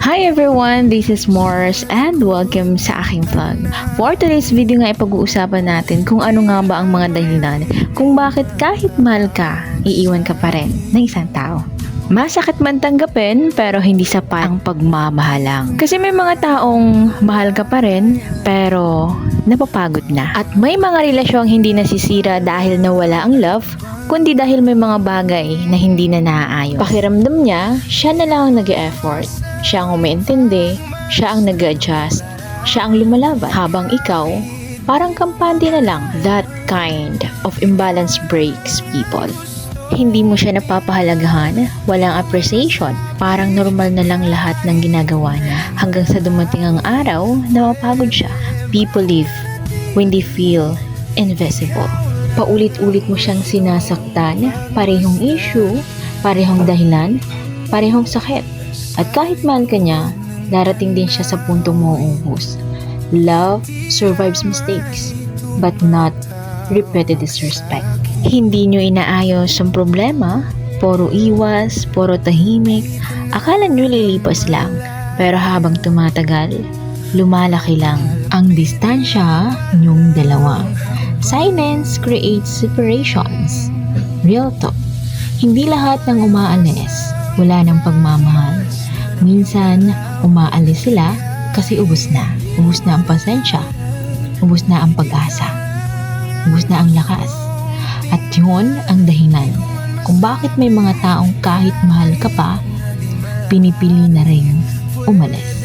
Hi everyone, this is Morris and welcome sa aking vlog. For today's video nga ipag-uusapan natin kung ano nga ba ang mga dahilan kung bakit kahit mahal ka, iiwan ka pa rin ng isang tao. Masakit man tanggapin pero hindi sapat ang pagmamahalang. Kasi may mga taong mahal ka pa rin pero napapagod na. At may mga relasyong hindi nasisira dahil nawala ang love, kundi dahil may mga bagay na hindi na naaayos. Pakiramdam niya, siya na lang ang nag-e-effort. Siya ang umiintindi, siya ang nag-adjust, siya ang lumalaban. Habang ikaw, parang kampante na lang. That kind of imbalance breaks people. Hindi mo siya napapahalagahan, walang appreciation. Parang normal na lang lahat ng ginagawa niya. Hanggang sa dumating ang araw na mapagod siya. People live when they feel invisible. Paulit-ulit mo siyang sinasaktan, parehong issue, parehong dahilan, parehong sakit. At kahit mahal ka niya, darating din siya sa puntong mauubos. Love survives mistakes, but not repeated disrespect. Hindi nyo inaayos ang problema, puro iwas, puro tahimik. Akala nyo lilipas lang, pero habang tumatagal, lumalaki lang ang distansya nyong dalawa. Silence creates separations. Real talk. Hindi lahat ng umaalis, wala ng pagmamahal. Minsan, umaalis sila kasi ubos na. Ubos na ang pasensya. Ubos na ang pag-asa. Ubos na ang lakas. At yun ang dahilan kung bakit may mga taong kahit mahal ka pa, pinipili na rin umalis.